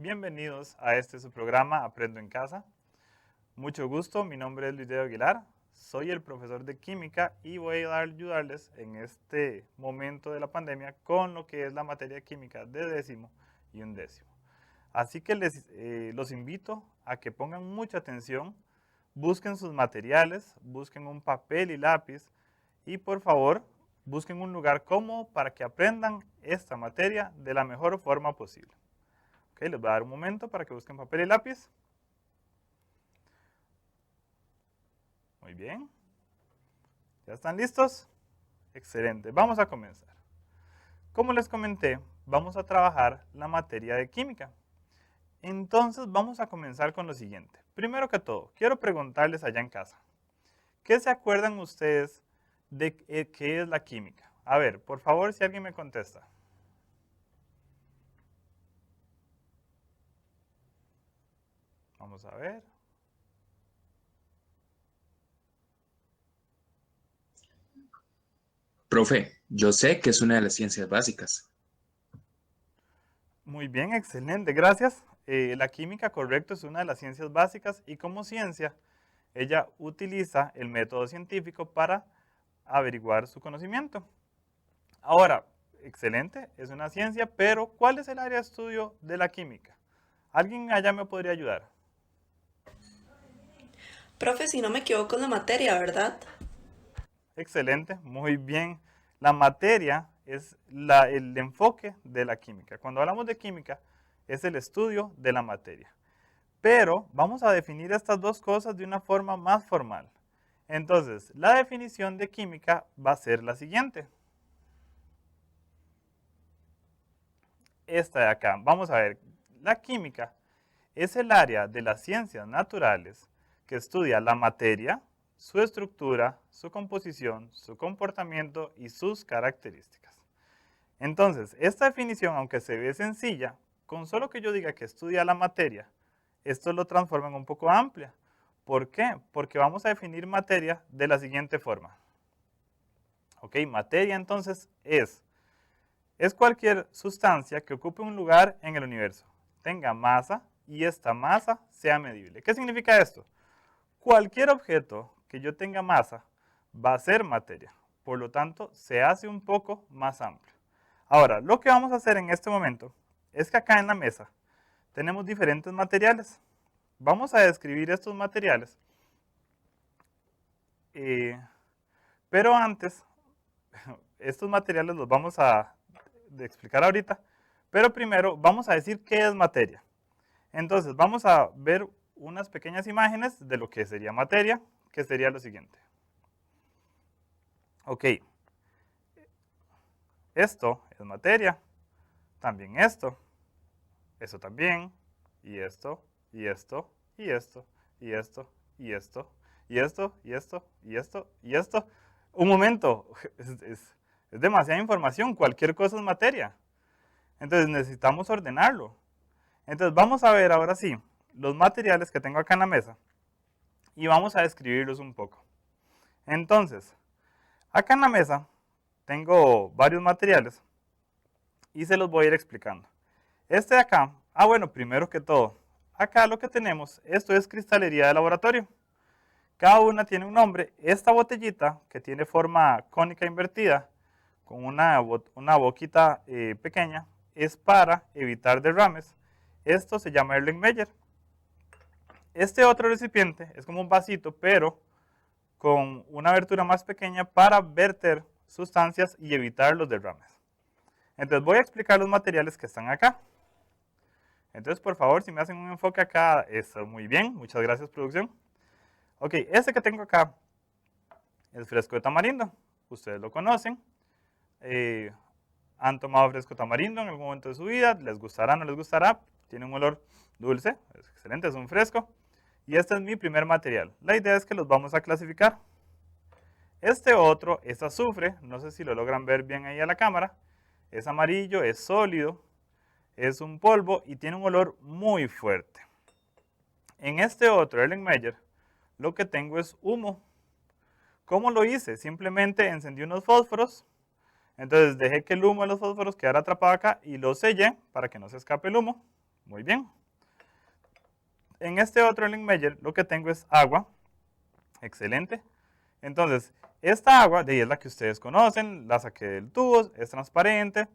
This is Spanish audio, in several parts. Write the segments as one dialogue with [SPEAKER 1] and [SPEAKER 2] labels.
[SPEAKER 1] Bienvenidos a su programa Aprendo en Casa. Mucho gusto, mi nombre es Luis Diego Aguilar, soy el profesor de química y voy a ayudarles en este momento de la pandemia con lo que es la materia de química de décimo y undécimo. Así que los invito a que pongan mucha atención, busquen sus materiales, busquen un papel y lápiz y por favor busquen un lugar cómodo para que aprendan esta materia de la mejor forma posible. Ok, les voy a dar un momento para que busquen papel y lápiz. Muy bien. ¿Ya están listos? Excelente. Vamos a comenzar. Como les comenté, vamos a trabajar la materia de química. Entonces vamos a comenzar con lo siguiente. Primero que todo, quiero preguntarles allá en casa. ¿Qué se acuerdan ustedes de qué es la química? A ver, por favor, si alguien me contesta. Vamos a ver.
[SPEAKER 2] Profe, yo sé que es una de las ciencias básicas.
[SPEAKER 1] Muy bien, excelente, gracias. La química, correcto, es una de las ciencias básicas y como ciencia, ella utiliza el método científico para averiguar su conocimiento. Ahora, excelente, es una ciencia, pero ¿cuál es el área de estudio de la química? ¿Alguien allá me podría ayudar?
[SPEAKER 3] Profe, si no me equivoco es la materia, ¿verdad?
[SPEAKER 1] Excelente, muy bien. La materia es el enfoque de la química. Cuando hablamos de química, es el estudio de la materia. Pero vamos a definir estas dos cosas de una forma más formal. Entonces, la definición de química va a ser la siguiente. Esta de acá. Vamos a ver, la química es el área de las ciencias naturales que estudia la materia, su estructura, su composición, su comportamiento y sus características. Entonces, esta definición, aunque se ve sencilla, con solo que yo diga que estudia la materia, esto lo transforma en un poco amplia. ¿Por qué? Porque vamos a definir materia de la siguiente forma. Ok, materia entonces es cualquier sustancia que ocupe un lugar en el universo, tenga masa y esta masa sea medible. ¿Qué significa esto? Cualquier objeto que yo tenga masa va a ser materia, por lo tanto se hace un poco más amplio. Ahora, lo que vamos a hacer en este momento es que acá en la mesa tenemos diferentes materiales. Vamos a describir estos materiales, pero antes, estos materiales los vamos a explicar ahorita, pero primero vamos a decir qué es materia. Entonces, vamos a ver unas pequeñas imágenes de lo que sería materia, que sería lo siguiente. Ok, esto es materia, también esto, eso también, y esto, y esto, y esto, y esto, y esto, y esto, y esto, y esto, y esto. Un momento, es demasiada información, cualquier cosa es materia. Entonces necesitamos ordenarlo. Entonces vamos a ver ahora sí los materiales que tengo acá en la mesa y vamos a describirlos un poco. Entonces, acá en la mesa tengo varios materiales y se los voy a ir explicando. Este de acá, bueno, primero que todo, acá lo que tenemos, esto es cristalería de laboratorio. Cada una tiene un nombre. Esta botellita, que tiene forma cónica invertida, con una boquita pequeña, es para evitar derrames. Esto se llama Erlenmeyer. Este otro recipiente es como un vasito, pero con una abertura más pequeña para verter sustancias y evitar los derrames. Entonces voy a explicar los materiales que están acá. Entonces, por favor, si me hacen un enfoque acá, eso muy bien. Muchas gracias, producción. Ok, este que tengo acá es fresco de tamarindo. Ustedes lo conocen. Eh, han tomado fresco tamarindo en algún momento de su vida. Les gustará, no les gustará. Tiene un olor dulce. Es excelente, es un fresco. Y este es mi primer material. La idea es que los vamos a clasificar. Este otro es azufre. No sé si lo logran ver bien ahí a la cámara. Es amarillo, es sólido. Es un polvo y tiene un olor muy fuerte. En este otro, Erlenmeyer, lo que tengo es humo. ¿Cómo lo hice? Simplemente encendí unos fósforos, entonces dejé que el humo de los fósforos quedara atrapado acá y lo sellé para que no se escape el humo. Muy bien. En este otro Erlenmeyer lo que tengo es agua. Excelente. Entonces, esta agua de ahí es la que ustedes conocen, la saqué del tubo, es transparente,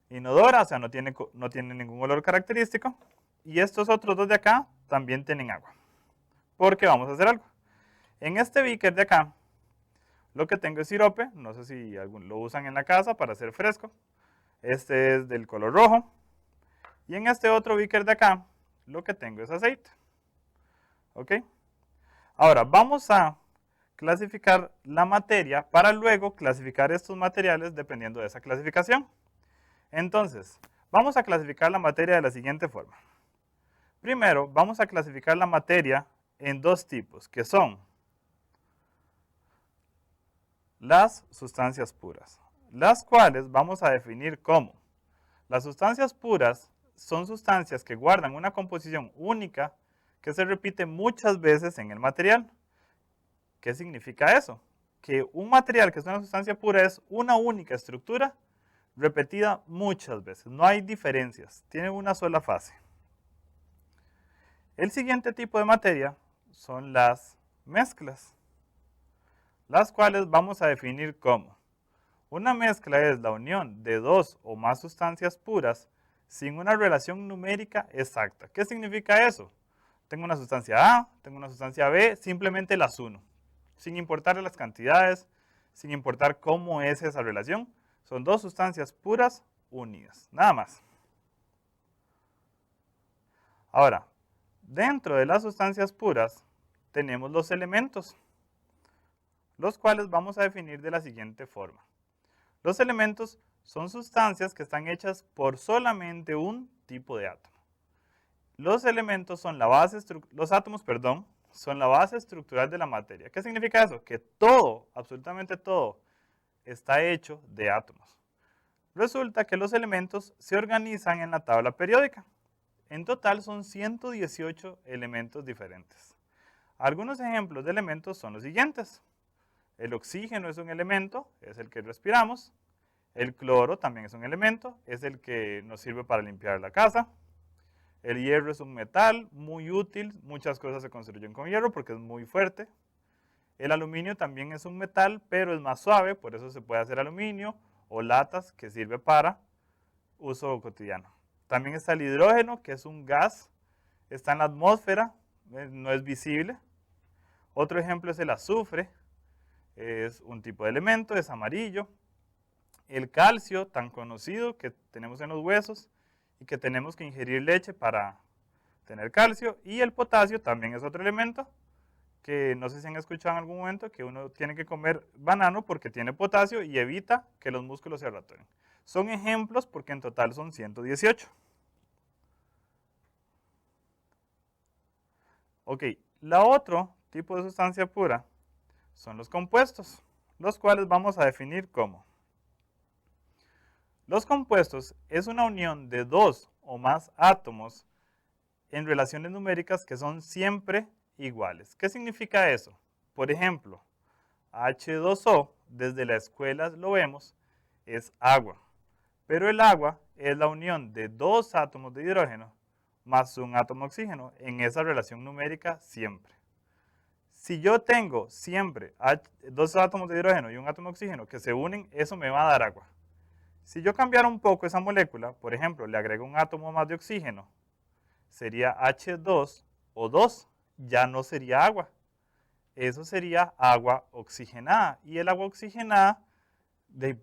[SPEAKER 1] inodora, o sea, no tiene ningún olor característico. Y estos otros dos de acá también tienen agua. Porque vamos a hacer algo. En este beaker de acá, lo que tengo es sirope, no sé si lo usan en la casa para hacer fresco. Este es del color rojo. Y en este otro beaker de acá, lo que tengo es aceite. ¿Ok? Ahora, vamos a clasificar la materia para luego clasificar estos materiales dependiendo de esa clasificación. Entonces, vamos a clasificar la materia de la siguiente forma. Primero, vamos a clasificar la materia en dos tipos, que son las sustancias puras, las cuales vamos a definir como las sustancias puras son sustancias que guardan una composición única que se repite muchas veces en el material. ¿Qué significa eso? Que un material que es una sustancia pura es una única estructura repetida muchas veces. No hay diferencias, tiene una sola fase. El siguiente tipo de materia son las mezclas, las cuales vamos a definir como una mezcla es la unión de dos o más sustancias puras sin una relación numérica exacta. ¿Qué significa eso? Tengo una sustancia A, tengo una sustancia B, simplemente las uno, sin importar las cantidades, sin importar cómo es esa relación. Son dos sustancias puras unidas, nada más. Ahora, dentro de las sustancias puras tenemos los elementos, los cuales vamos a definir de la siguiente forma. Los elementos son sustancias que están hechas por solamente un tipo de átomo. Los elementos son los átomos, son la base estructural de la materia. ¿Qué significa eso? Que todo, absolutamente todo, está hecho de átomos. Resulta que los elementos se organizan en la tabla periódica. En total son 118 elementos diferentes. Algunos ejemplos de elementos son los siguientes. El oxígeno es un elemento, es el que respiramos. El cloro también es un elemento, es el que nos sirve para limpiar la casa. El hierro es un metal muy útil, muchas cosas se construyen con hierro porque es muy fuerte. El aluminio también es un metal, pero es más suave, por eso se puede hacer aluminio o latas que sirve para uso cotidiano. También está el hidrógeno, que es un gas, está en la atmósfera, no es visible. Otro ejemplo es el azufre, es un tipo de elemento, es amarillo. El calcio, tan conocido que tenemos en los huesos y que tenemos que ingerir leche para tener calcio. Y el potasio también es otro elemento que no sé si han escuchado en algún momento que uno tiene que comer banano porque tiene potasio y evita que los músculos se ratoren. Son ejemplos porque en total son 118. Ok, la otro tipo de sustancia pura son los compuestos, los cuales vamos a definir como. Los compuestos es una unión de dos o más átomos en relaciones numéricas que son siempre iguales. ¿Qué significa eso? Por ejemplo, H2O, desde la escuela lo vemos, es agua. Pero el agua es la unión de dos átomos de hidrógeno más un átomo de oxígeno en esa relación numérica siempre. Si yo tengo siempre dos átomos de hidrógeno y un átomo de oxígeno que se unen, eso me va a dar agua. Si yo cambiara un poco esa molécula, por ejemplo, le agrego un átomo más de oxígeno, sería H2O2, ya no sería agua. Eso sería agua oxigenada. Y el agua oxigenada,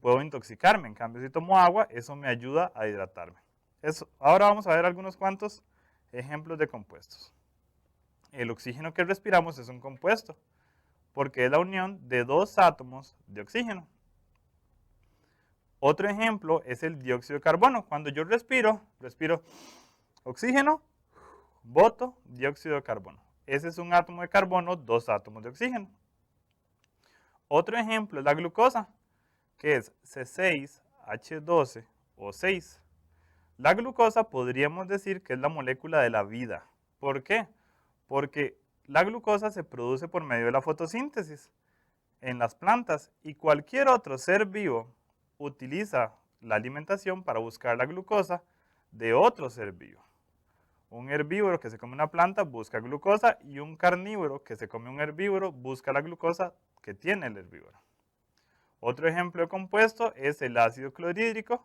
[SPEAKER 1] puedo intoxicarme. En cambio, si tomo agua, eso me ayuda a hidratarme. Ahora vamos a ver algunos cuantos ejemplos de compuestos. El oxígeno que respiramos es un compuesto, porque es la unión de dos átomos de oxígeno. Otro ejemplo es el dióxido de carbono. Cuando yo respiro oxígeno, boto dióxido de carbono. Ese es un átomo de carbono, dos átomos de oxígeno. Otro ejemplo es la glucosa, que es C6H12O6. La glucosa podríamos decir que es la molécula de la vida. ¿Por qué? Porque la glucosa se produce por medio de la fotosíntesis en las plantas y cualquier otro ser vivo utiliza la alimentación para buscar la glucosa de otro ser vivo. Un herbívoro que se come una planta busca glucosa y un carnívoro que se come un herbívoro busca la glucosa que tiene el herbívoro. Otro ejemplo de compuesto es el ácido clorhídrico,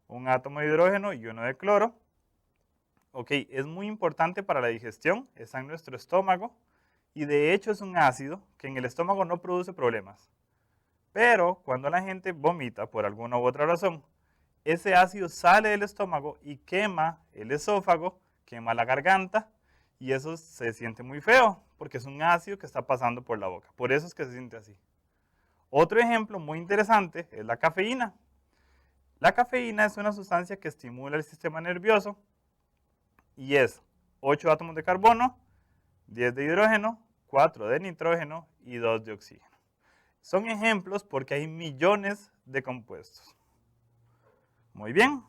[SPEAKER 1] un átomo de hidrógeno y uno de cloro. Ok, es muy importante para la digestión, está en nuestro estómago y de hecho es un ácido que en el estómago no produce problemas. Pero cuando la gente vomita por alguna u otra razón, ese ácido sale del estómago y quema el esófago, quema la garganta y eso se siente muy feo porque es un ácido que está pasando por la boca. Por eso es que se siente así. Otro ejemplo muy interesante es la cafeína. La cafeína es una sustancia que estimula el sistema nervioso y es 8 átomos de carbono, 10 de hidrógeno, 4 de nitrógeno y 2 de oxígeno. Son ejemplos porque hay millones de compuestos. Muy bien,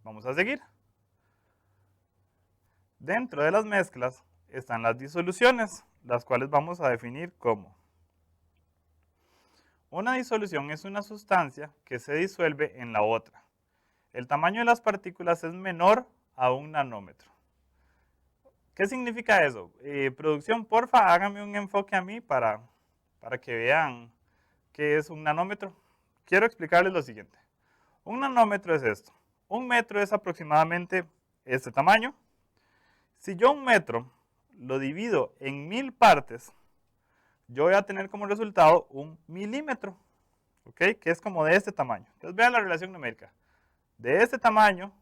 [SPEAKER 1] vamos a seguir. Dentro de las mezclas están las disoluciones, las cuales vamos a definir como: una disolución es una sustancia que se disuelve en la otra. El tamaño de las partículas es menor a 1 nanómetro. ¿Qué significa eso? Producción, porfa, háganme un enfoque a mí para que vean qué es un nanómetro. Quiero explicarles lo siguiente. Un nanómetro es esto. Un metro es aproximadamente este tamaño. Si yo un metro lo divido en 1000 partes, yo voy a tener como resultado un milímetro, ¿ok? Que es como de este tamaño. Entonces vean la relación numérica. De este tamaño,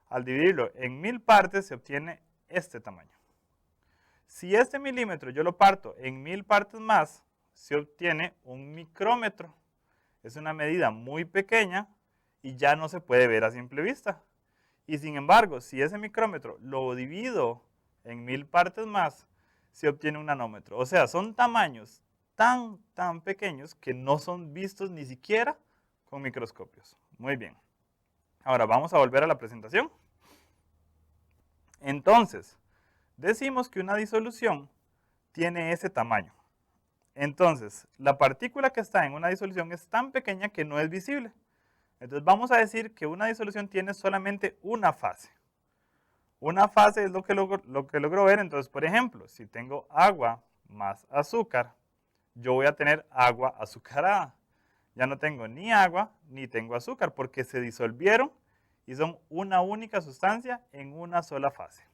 [SPEAKER 1] al dividirlo en 1000 partes, se obtiene este tamaño. Si este milímetro yo lo parto en 1000 partes más, se obtiene un micrómetro. Es una medida muy pequeña y ya no se puede ver a simple vista. Y sin embargo, si ese micrómetro lo divido en 1000 partes más, se obtiene un nanómetro. O sea, son tamaños tan pequeños que no son vistos ni siquiera con microscopios. Muy bien. Ahora vamos a volver a la presentación. Entonces, decimos que una disolución tiene ese tamaño. Entonces, la partícula que está en una disolución es tan pequeña que no es visible. Entonces vamos a decir que una disolución tiene solamente una fase. Una fase es lo que logro ver. Entonces, por ejemplo, si tengo agua más azúcar, yo voy a tener agua azucarada. Ya no tengo ni agua ni tengo azúcar porque se disolvieron y son una única sustancia en una sola fase.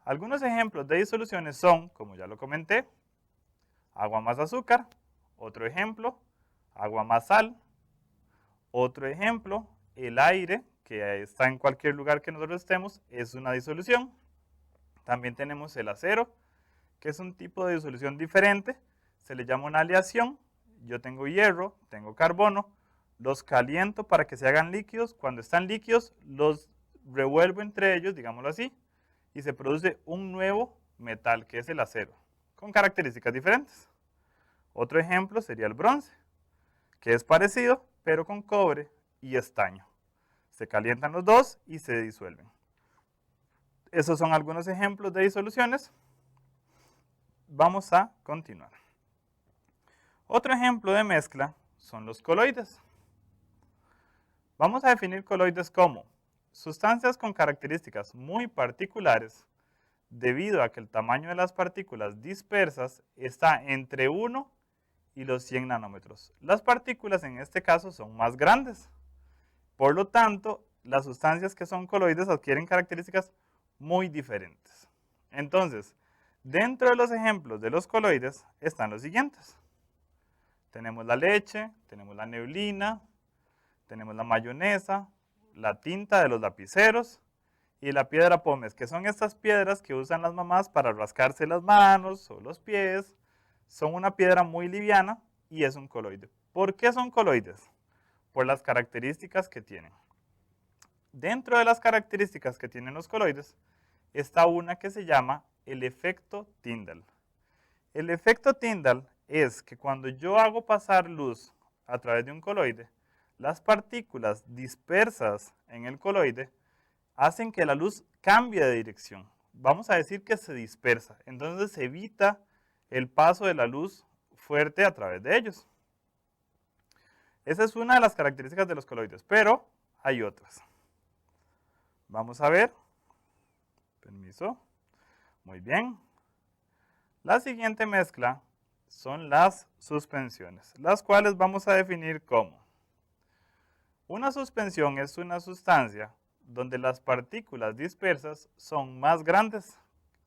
[SPEAKER 1] Algunos ejemplos de disoluciones son, como ya lo comenté, agua más azúcar. Otro ejemplo, agua más sal. Otro ejemplo, el aire, que está en cualquier lugar que nosotros estemos, es una disolución. También tenemos el acero, que es un tipo de disolución diferente. Se le llama una aleación. Yo tengo hierro, tengo carbono, los caliento para que se hagan líquidos. Cuando están líquidos, los revuelvo entre ellos, digámoslo así, y se produce un nuevo metal, que es el acero, con características diferentes. Otro ejemplo sería el bronce, que es parecido, pero con cobre y estaño. Se calientan los dos y se disuelven. Esos son algunos ejemplos de disoluciones. Vamos a continuar. Otro ejemplo de mezcla son los coloides. Vamos a definir coloides como sustancias con características muy particulares debido a que el tamaño de las partículas dispersas está entre 1 y los 100 nanómetros. Las partículas en este caso son más grandes. Por lo tanto, las sustancias que son coloides adquieren características muy diferentes. Entonces, dentro de los ejemplos de los coloides están los siguientes. Tenemos la leche, tenemos la neblina, tenemos la mayonesa, la tinta de los lapiceros y la piedra pómez, que son estas piedras que usan las mamás para rascarse las manos o los pies. Son una piedra muy liviana y es un coloide. ¿Por qué son coloides? Por las características que tienen. Dentro de las características que tienen los coloides está una que se llama el efecto Tyndall. El efecto Tyndall es que cuando yo hago pasar luz a través de un coloide, las partículas dispersas en el coloide hacen que la luz cambie de dirección. Vamos a decir que se dispersa. Entonces se evita el paso de la luz fuerte a través de ellos. Esa es una de las características de los coloides, pero hay otras. Vamos a ver. Permiso. Muy bien. La siguiente mezcla son las suspensiones, las cuales vamos a definir como: una suspensión es una sustancia donde las partículas dispersas son más grandes,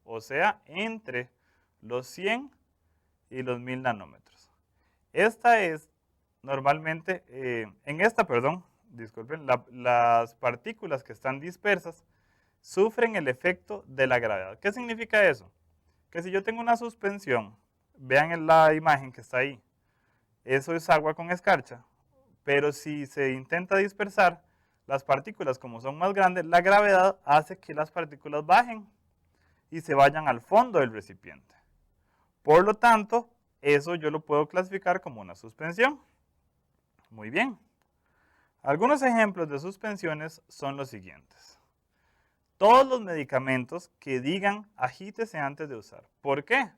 [SPEAKER 1] o sea, entre los 100 y los 1000 nanómetros. Esta es normalmente, disculpen, las partículas que están dispersas sufren el efecto de la gravedad. ¿Qué significa eso? Que si yo tengo una suspensión, vean en la imagen que está ahí, eso es agua con escarcha, pero si se intenta dispersar, las partículas como son más grandes, la gravedad hace que las partículas bajen y se vayan al fondo del recipiente. Por lo tanto, eso yo lo puedo clasificar como una suspensión. Muy bien. Algunos ejemplos de suspensiones son los siguientes. Todos los medicamentos que digan agítese antes de usar. ¿Por qué?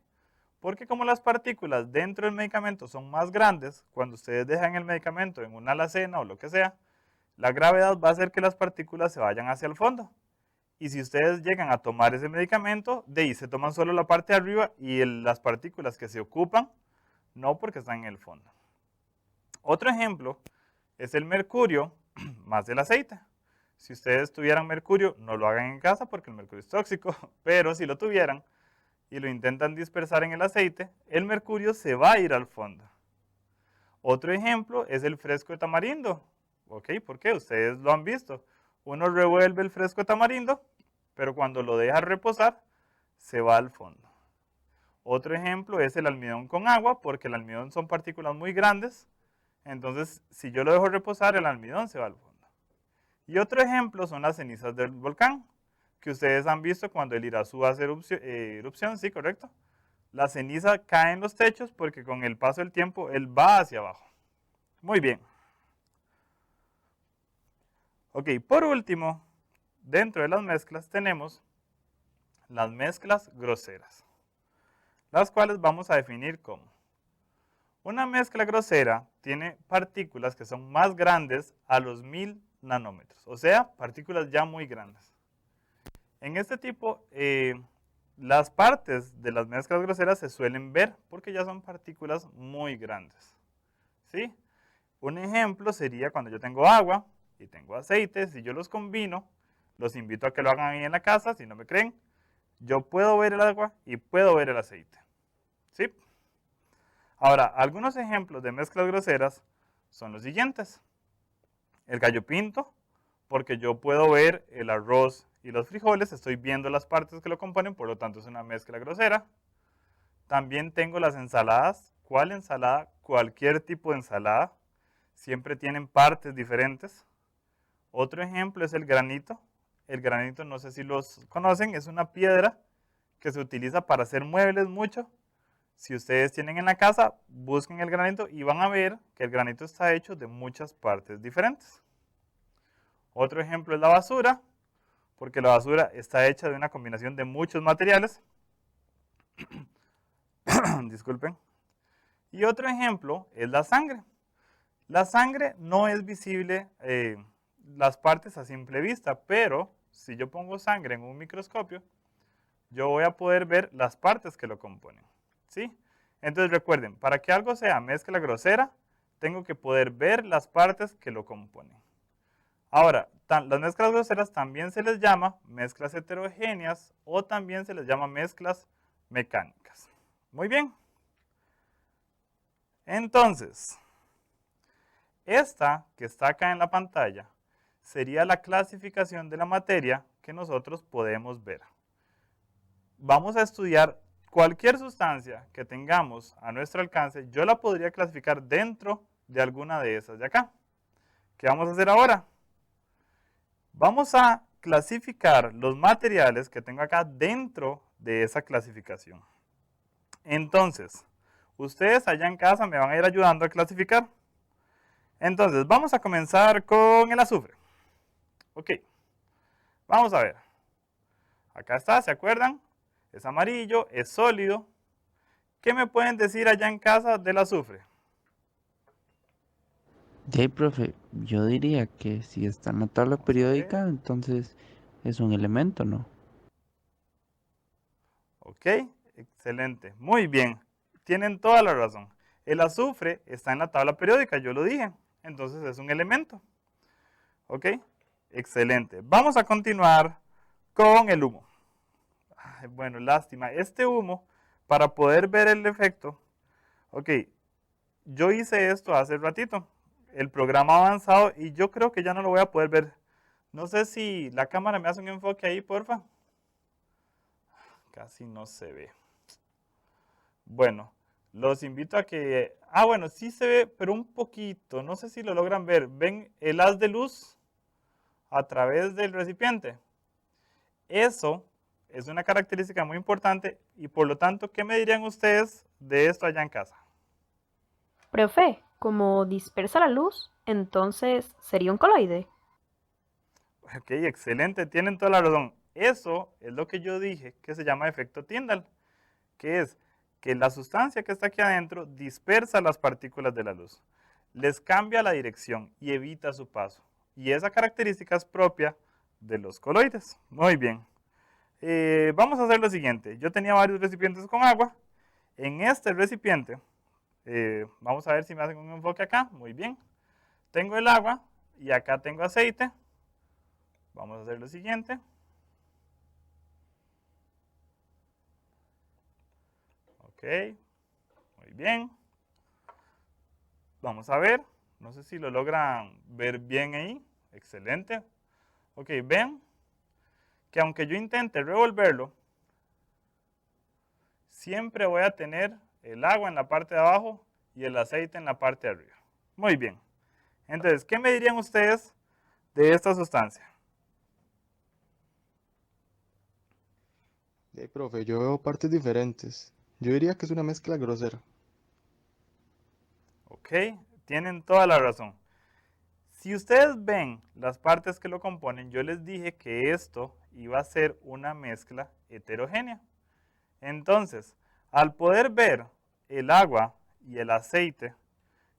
[SPEAKER 1] Porque como las partículas dentro del medicamento son más grandes, cuando ustedes dejan el medicamento en una alacena o lo que sea, la gravedad va a hacer que las partículas se vayan hacia el fondo. Y si ustedes llegan a tomar ese medicamento, de ahí se toman solo la parte de arriba y las partículas que se ocupan, no, porque están en el fondo. Otro ejemplo es el mercurio más el aceite. Si ustedes tuvieran mercurio, no lo hagan en casa porque el mercurio es tóxico, pero si lo tuvieran y lo intentan dispersar en el aceite, el mercurio se va a ir al fondo. Otro ejemplo es el fresco de tamarindo. ¿Ok? ¿Por qué? Ustedes lo han visto. Uno revuelve el fresco de tamarindo, pero cuando lo deja reposar, se va al fondo. Otro ejemplo es el almidón con agua, porque el almidón son partículas muy grandes, entonces si yo lo dejo reposar, el almidón se va al fondo. Y otro ejemplo son las cenizas del volcán, que ustedes han visto cuando el Irazú hace erupción, ¿sí? ¿Correcto? La ceniza cae en los techos porque con el paso del tiempo él va hacia abajo. Muy bien. Ok, por último, dentro de las mezclas tenemos las mezclas groseras, las cuales vamos a definir como: una mezcla grosera tiene partículas que son más grandes a los 1000 nanómetros, o sea, partículas ya muy grandes. En este tipo, las partes de las mezclas groseras se suelen ver porque ya son partículas muy grandes. ¿Sí? Un ejemplo sería cuando yo tengo agua y tengo aceite. Si yo los combino, los invito a que lo hagan ahí en la casa, si no me creen. Yo puedo ver el agua y puedo ver el aceite. ¿Sí? Ahora, algunos ejemplos de mezclas groseras son los siguientes. El gallo pinto, porque yo puedo ver el arroz y los frijoles, estoy viendo las partes que lo componen, por lo tanto es una mezcla grosera. También tengo las ensaladas. ¿Cuál ensalada? Cualquier tipo de ensalada. Siempre tienen partes diferentes. Otro ejemplo es el granito. El granito, no sé si los conocen, es una piedra que se utiliza para hacer muebles mucho. Si ustedes tienen en la casa, busquen el granito y van a ver que el granito está hecho de muchas partes diferentes. Otro ejemplo es la basura, porque la basura está hecha de una combinación de muchos materiales. Disculpen. Y otro ejemplo es la sangre. La sangre no es visible las partes a simple vista, pero si yo pongo sangre en un microscopio, yo voy a poder ver las partes que lo componen. ¿Sí? Entonces recuerden, para que algo sea mezcla grosera, tengo que poder ver las partes que lo componen. Ahora, las mezclas groseras también se les llama mezclas heterogéneas o también se les llama mezclas mecánicas. Muy bien. Entonces, esta que está acá en la pantalla sería la clasificación de la materia que nosotros podemos ver. Vamos a estudiar cualquier sustancia que tengamos a nuestro alcance, yo la podría clasificar dentro de alguna de esas de acá. ¿Qué vamos a hacer ahora? Vamos a clasificar los materiales que tengo acá dentro de esa clasificación. Entonces, ustedes allá en casa me van a ir ayudando a clasificar. Entonces, vamos a comenzar con el azufre. Ok, vamos a ver. Acá está, ¿se acuerdan? Es amarillo, es sólido. ¿Qué me pueden decir allá en casa del azufre?
[SPEAKER 4] Profe, yo diría que si está en la tabla
[SPEAKER 1] Vamos a ver.
[SPEAKER 4] periódica, entonces es un elemento, ¿no?
[SPEAKER 1] Ok, excelente. Muy bien. Tienen toda la razón. El azufre está en la tabla periódica, yo lo dije. Entonces es un elemento. Ok, excelente. Vamos a continuar con el humo. Ay, bueno, lástima. Este humo, para poder ver el efecto, ok, yo hice esto hace ratito, el programa ha avanzado y yo creo que ya no lo voy a poder ver. No sé si la cámara me hace un enfoque ahí, porfa. Casi no se ve. Bueno, los invito a que... Ah, bueno, sí se ve, pero un poquito. No sé si lo logran ver. ¿Ven el haz de luz a través del recipiente? Eso es una característica muy importante y por lo tanto, ¿qué me dirían ustedes de esto allá en casa?
[SPEAKER 5] Profe, como dispersa la luz, entonces sería un coloide.
[SPEAKER 1] Ok, excelente, tienen toda la razón. Eso es lo que yo dije que se llama efecto Tyndall, que es que la sustancia que está aquí adentro dispersa las partículas de la luz, les cambia la dirección y evita su paso. Y esa característica es propia de los coloides. Muy bien. Vamos a hacer lo siguiente. Yo tenía varios recipientes con agua. En este recipiente, vamos a ver si me hacen un enfoque acá. Muy bien. Tengo el agua y acá tengo aceite. Vamos a hacer lo siguiente. Ok, muy bien. Vamos a ver. No sé si lo logran ver bien ahí. Excelente. Ok, ven que aunque yo intente revolverlo, siempre voy a tener el agua en la parte de abajo y el aceite en la parte de arriba. Muy bien. Entonces, ¿qué me dirían ustedes de esta sustancia?
[SPEAKER 6] Profe, yo veo partes diferentes. Yo diría que es una mezcla grosera.
[SPEAKER 1] Ok, tienen toda la razón. Si ustedes ven las partes que lo componen, yo les dije que esto iba a ser una mezcla heterogénea. Entonces, al poder ver el agua y el aceite,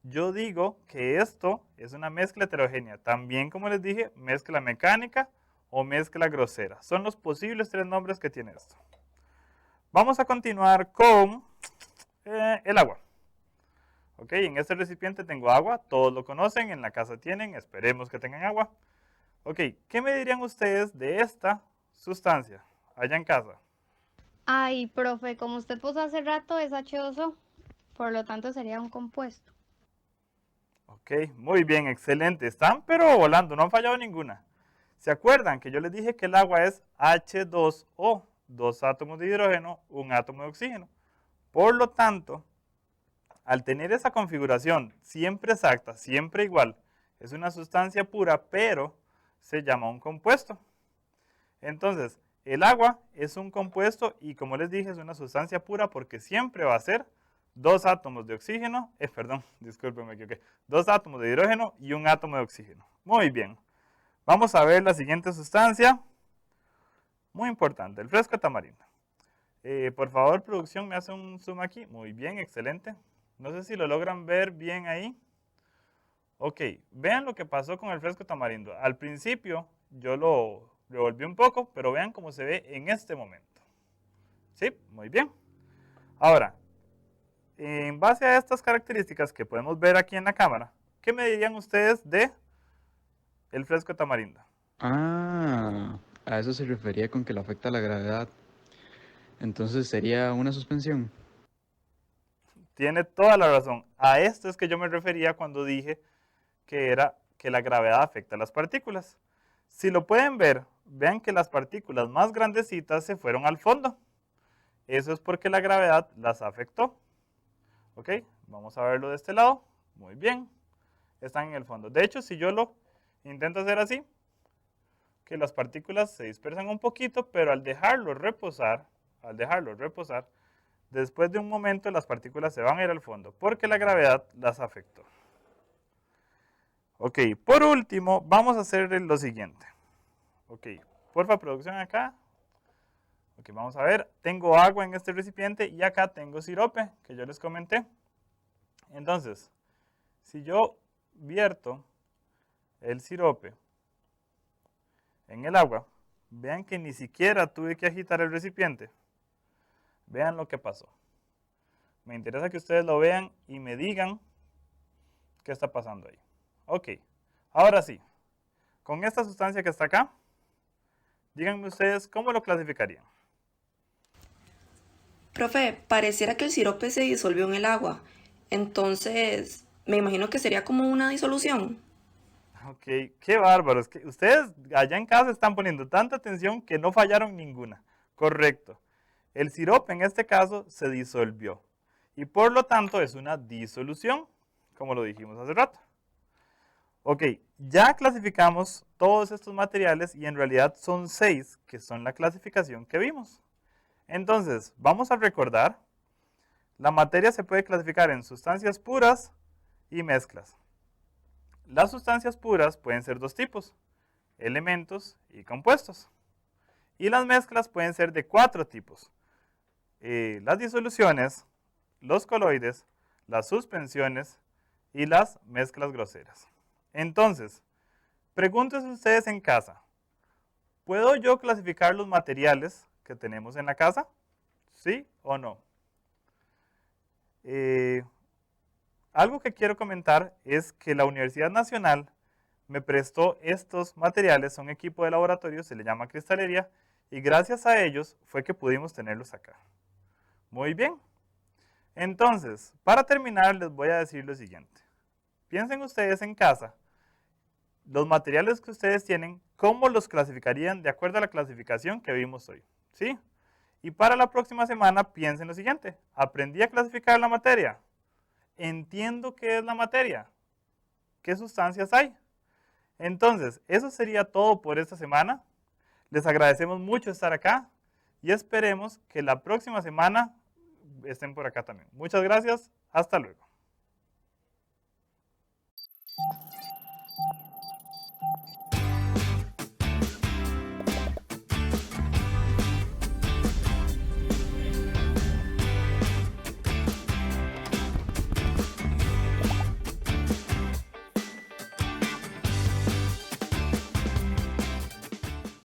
[SPEAKER 1] yo digo que esto es una mezcla heterogénea. También, como les dije, mezcla mecánica o mezcla grosera. Son los posibles tres nombres que tiene esto. Vamos a continuar con el agua. Ok, en este recipiente tengo agua, todos lo conocen, en la casa tienen, esperemos que tengan agua. Ok, ¿qué me dirían ustedes de esta sustancia allá en casa?
[SPEAKER 7] Ay, profe, como usted puso hace rato, es H2O, por lo tanto sería un compuesto.
[SPEAKER 1] Ok, muy bien, excelente. Están pero volando, no han fallado ninguna. ¿Se acuerdan que yo les dije que el agua es H2O? Dos átomos de hidrógeno, un átomo de oxígeno. Por lo tanto, al tener esa configuración siempre exacta, siempre igual, es una sustancia pura, pero se llama un compuesto. Entonces, el agua es un compuesto y como les dije, es una sustancia pura porque siempre va a ser dos átomos de oxígeno, perdón, disculpen, me equivoqué, dos átomos de hidrógeno y un átomo de oxígeno. Muy bien. Vamos a ver la siguiente sustancia. Muy importante, el fresco de tamarindo. Por favor, producción, me hace un zoom aquí. Muy bien, excelente. No sé si lo logran ver bien ahí. Ok, vean lo que pasó con el fresco de tamarindo. Al principio yo lo revolví un poco, pero vean cómo se ve en este momento. ¿Sí? Muy bien. Ahora, en base a estas características que podemos ver aquí en la cámara, ¿qué me dirían ustedes de el fresco de tamarindo?
[SPEAKER 8] Ah, a eso se refería con que le afecta la gravedad. Entonces sería una suspensión.
[SPEAKER 1] Tiene toda la razón. A esto es que yo me refería cuando dije que era que la gravedad afecta a las partículas. Si lo pueden ver, vean que las partículas más grandecitas se fueron al fondo. Eso es porque la gravedad las afectó. ¿Ok? Vamos a verlo de este lado. Muy bien. Están en el fondo. De hecho, si yo lo intento hacer así, que las partículas se dispersan un poquito, pero al dejarlo reposar, después de un momento las partículas se van a ir al fondo, porque la gravedad las afectó. Ok, por último, vamos a hacer lo siguiente. Ok, porfa, producción acá. Ok, vamos a ver. Tengo agua en este recipiente y acá tengo sirope, que yo les comenté. Entonces, si yo vierto el sirope en el agua, vean que ni siquiera tuve que agitar el recipiente. Vean lo que pasó. Me interesa que ustedes lo vean y me digan qué está pasando ahí. Ok, ahora sí. Con esta sustancia que está acá, díganme ustedes cómo lo clasificarían.
[SPEAKER 3] Profe, pareciera que el sirope se disolvió en el agua. Entonces, me imagino que sería como una disolución.
[SPEAKER 1] Ok, qué bárbaros. Que ustedes allá en casa están poniendo tanta atención que no fallaron ninguna. Correcto. El sirope en este caso se disolvió. Y por lo tanto es una disolución, como lo dijimos hace rato. Ok, ya clasificamos todos estos materiales y en realidad son 6 que son la clasificación que vimos. Entonces, vamos a recordar, la materia se puede clasificar en sustancias puras y mezclas. Las sustancias puras pueden ser dos tipos, elementos y compuestos. Y las mezclas pueden ser de 4 tipos, las disoluciones, los coloides, las suspensiones y las mezclas groseras. Entonces, pregúntense ustedes en casa, ¿puedo yo clasificar los materiales que tenemos en la casa? ¿Sí o no? Algo que quiero comentar es que la Universidad Nacional me prestó estos materiales, son equipo de laboratorio, se le llama cristalería, y gracias a ellos fue que pudimos tenerlos acá. Muy bien. Entonces, para terminar les voy a decir lo siguiente. Piensen ustedes en casa, los materiales que ustedes tienen, ¿cómo los clasificarían de acuerdo a la clasificación que vimos hoy? ¿Sí? Y para la próxima semana piensen lo siguiente. Aprendí a clasificar la materia. Entiendo qué es la materia. ¿Qué sustancias hay? Entonces, eso sería todo por esta semana. Les agradecemos mucho estar acá y esperemos que la próxima semana estén por acá también. Muchas gracias. Hasta luego.